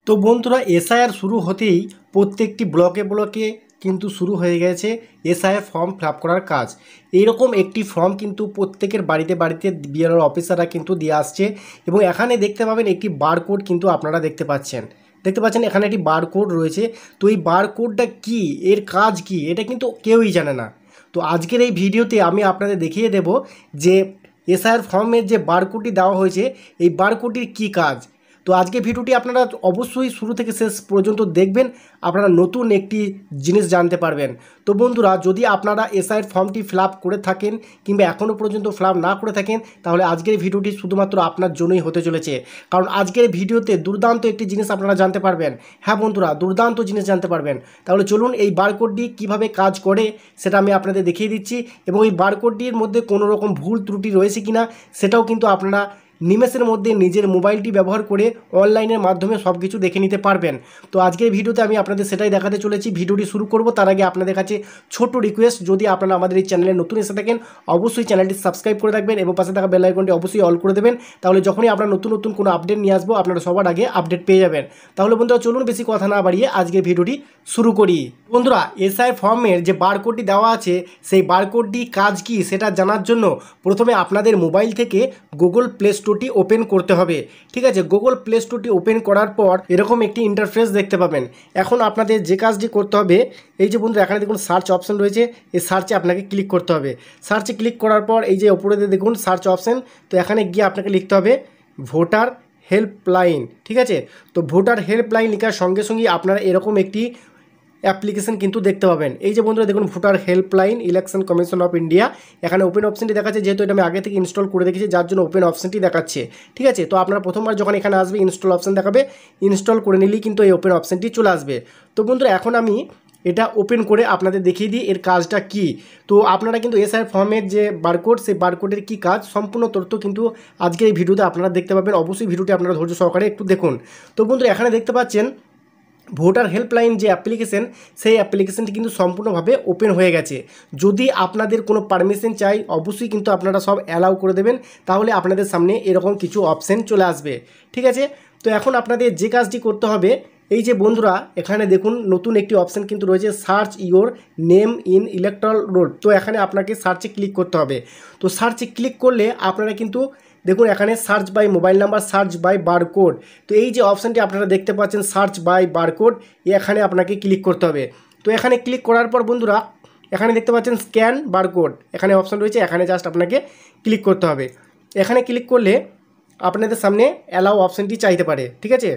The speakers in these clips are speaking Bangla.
তো বন্ধুরা এসআইআর শুরু হতেই প্রত্যেকটি ব্লকে ব্লকে কিন্তু শুরু হয়ে গেছে এসআইআর ফর্ম ফিল আপ করার কাজ। এইরকম একটি ফর্ম কিন্তু প্রত্যেকের বাড়িতে বাড়িতে বিএলআর অফিসাররা কিন্তু দিয়ে আসছে এবং এখানে দেখতে পাবেন একটি বারকোড কিন্তু আপনারা দেখতে পাচ্ছেন এখানে একটি বারকোড রয়েছে। তো এই বারকোডটা কী, এর কাজ কি, এটা কিন্তু কেউই জানে না। তো আজকের এই ভিডিওতে আমি আপনাদের দেখিয়ে দেব যে এসআইআর ফর্মের যে বারকোডটি দেওয়া হয়েছে এই বারকোডটির কী কাজ। তো আজকে ভিডিওটি আপনারা অবশ্যই শুরু থেকে শেষ পর্যন্ত দেখবেন, আপনারা নতুন একটি জিনিস জানতে পারবেন। তো বন্ধুরা, যদি আপনারা এসআইআর ফর্মটি ফিল আপ করে থাকেন কিংবা এখনও পর্যন্ত ফিল আপ না করে থাকেন, তাহলে আজকের ভিডিওটি শুধুমাত্র আপনার জন্যই হতে চলেছে। কারণ আজকের ভিডিওতে দুর্দান্ত একটি জিনিস আপনারা জানতে পারবেন। হ্যাঁ বন্ধুরা, দুর্দান্ত জিনিস জানতে পারবেন। তাহলে চলুন এই বারকোডটি কীভাবে কাজ করে সেটা আমি আপনাদের দেখিয়ে দিচ্ছি এবং এই বারকোডটির মধ্যে কোনো রকম ভুল ত্রুটি রয়েছে কিনা সেটাও কিন্তু আপনারা নিমেষের মধ্যে নিজের মোবাইলটি ব্যবহার করে অনলাইনের মাধ্যমে সব কিছু দেখে নিতে পারবেন। তো আজকের ভিডিওতে আমি আপনাদের সেটাই দেখাতে চলেছি। ভিডিওটি শুরু করব তার আগে আপনাদের কাছে ছোট্ট রিকোয়েস্ট, যদি আপনারা আমাদের এই চ্যানেলে নতুন এসে থাকেন অবশ্যই চ্যানেলটি সাবস্ক্রাইব করে রাখবেন এবং পাশে থাকা বেল আইকনটি অবশ্যই অল করে দেবেন। তাহলে যখনই আমরা নতুন নতুন কোনো আপডেট নিয়ে আসবো আপনারা সবার আগে আপডেট পেয়ে যাবেন। তাহলে বন্ধুরা চলুন বেশি কথা না বাড়িয়ে আজকের ভিডিওটি শুরু করি। বন্ধুরা, এসআইআর ফর্মের যে বারকোডটি দেওয়া আছে সেই বারকোডটি কাজ কি সেটা জানার জন্য প্রথমে আপনাদের মোবাইল থেকে গুগল প্লে স্টোরটি ওপেন করতে হবে। ঠিক আছে, গুগল প্লে স্টোরটি ওপেন করার পর এরকম একটি ইন্টারফেস দেখতে পাবেন। এখন আপনাদের যে কাজটি করতে হবে, এই যে বন্ধুরা এখানে দেখুন সার্চ অপশন রয়েছে, এই সার্চে আপনাকে ক্লিক করতে হবে। সার্চে ক্লিক করার পর এই যে ওপরে দেখুন সার্চ অপশন, তো এখানে গিয়ে আপনাকে লিখতে হবে ভোটার হেল্পলাইন। ঠিক আছে, তো ভোটার হেল্পলাইন লেখার সঙ্গে সঙ্গে আপনারা এরকম একটি অ্যাপ্লিকেশন কিন্তু দেখতে পাবেন। এই যে বন্ধুরা দেখুন voter helpline election commission of India, এখানে ওপেন অপশনটি দেখাচ্ছে, যেহেতু এটা আমি আগে থেকে ইনস্টল করে রেখেছি যার জন্য ওপেন অপশনটি দেখাচ্ছে। ঠিক আছে, তো আপনারা প্রথমবার যখন এখানে আসবে ইনস্টল অপশন দেখাবে, ইনস্টল করে নিলেই কিন্তু এই ওপেন অপশনটি চলে আসবে। তো বন্ধুরা এখন আমি এটা ওপেন করে আপনাদের দেখিয়ে দিই এর কাজটা কি। তো আপনারা কিন্তু এসআইআর ফর্মের যে বারকোড সেই বারকোডের কী কাজ সম্পূর্ণ তথ্য কিন্তু আজকের এই ভিডিওতে আপনারা দেখতে পাবেন। অবশ্যই ভিডিওটি আপনারা ধৈর্য সহকারে একটু দেখুন। তো বন্ধুরা এখানে দেখতে পাচ্ছেন ভোটার হেল্পলাইন যে অ্যাপ্লিকেশন সেই অ্যাপ্লিকেশনটি কিন্তু সম্পূর্ণভাবে ওপেন হয়ে গেছে। যদি আপনাদের কোনো পারমিশন চাই অবশ্যই কিন্তু আপনারা সব অ্যালাউ করে দেবেন, তাহলে আপনাদের সামনে এরকম কিছু অপশান চলে আসবে। ঠিক আছে, তো এখন আপনাদের যে কাজটি করতে হবে, এই যে বন্ধুরা এখানে দেখুন নতুন একটি অপশান কিন্তু রয়েছে search your name in electoral roll. তো এখানে আপনাকে সার্চে ক্লিক করতে হবে। তো সার্চে ক্লিক করলে আপনারা কিন্তু দেখুন এখানে search by mobile number, search by barcode, তো এই যে অপশানটি আপনারা দেখতে পাচ্ছেন সার্চ বাই বারকোড, এখানে আপনাকে ক্লিক করতে হবে। তো এখানে ক্লিক করার পর বন্ধুরা এখানে দেখতে পাচ্ছেন স্ক্যান বারকোড, এখানে অপশান রয়েছে, এখানে জাস্ট আপনাকে ক্লিক করতে হবে। এখানে ক্লিক করলে আপনাদের সামনে অ্যালাউ অপশানটি চাইতে পারে। ঠিক আছে,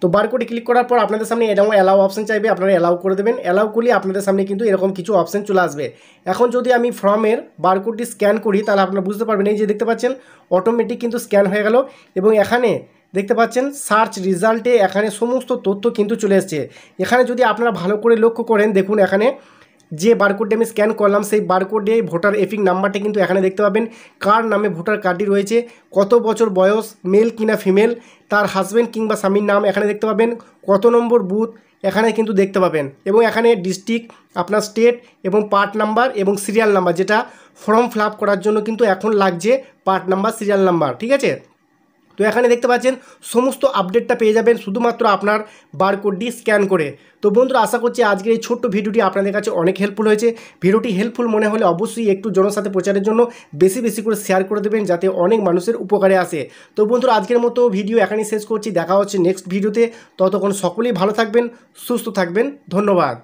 তো বারকোডে ক্লিক করার পর আপনাদের সামনে এরকম অ্যালাউ অপশান চাইবে, আপনারা অ্যালাউ করে দেবেন। অ্যালাউ করলে আপনাদের সামনে কিন্তু এরকম কিছু অপশান চলে আসবে। এখন যদি আমি ফর্মের বারকোডটি স্ক্যান করি তাহলে আপনারা বুঝতে পারবেন, এই যে দেখতে পাচ্ছেন অটোমেটিক কিন্তু স্ক্যান হয়ে গেল এবং এখানে দেখতে পাচ্ছেন সার্চ রেজাল্টে এখানে সমস্ত তথ্য কিন্তু চলে এসেছে। এখানে যদি আপনারা ভালো করে লক্ষ্য করেন দেখুন এখানে যে বারকোডটি আমি স্ক্যান করলাম সেই বারকোডে ভোটার এপিক নাম্বারটা কিন্তু এখানে দেখতে পাবেন, কার নামে ভোটার কার্ডটি রয়েছে, কত বছর বয়স, মেল কিনা ফিমেল, তার হাজব্যান্ড কিংবা স্বামীর নাম এখানে দেখতে পাবেন, কত নম্বর বুথ এখানে কিন্তু দেখতে পাবেন এবং এখানে ডিস্ট্রিক্ট, আপনার স্টেট এবং পার্ট নাম্বার এবং সিরিয়াল নাম্বার, যেটা ফর্ম ফিল আপ করার জন্য কিন্তু এখন লাগছে পার্ট নাম্বার, সিরিয়াল নাম্বার। ঠিক আছে, তো এখানে দেখতে পাচ্ছেন সমস্ত আপডেটটা পেয়ে যাবেন শুধুমাত্র আপনার বারকোডটি স্ক্যান করে। তো বন্ধুরা আশা করছি আজকের এই ছোট্ট ভিডিওটি আপনাদের কাছে অনেক হেল্পফুল হয়েছে। ভিডিওটি হেল্পফুল মনে হলে অবশ্যই একটু জনসাথে প্রচারের জন্য বেশি বেশি করে শেয়ার করে দেবেন যাতে অনেক মানুষের উপকারে আসে। তো বন্ধুরা আজকের মতো ভিডিও এখানেই শেষ করছি, দেখা হচ্ছে নেক্সট ভিডিওতে। ততক্ষণ সকলেই ভালো থাকবেন, সুস্থ থাকবেন, ধন্যবাদ।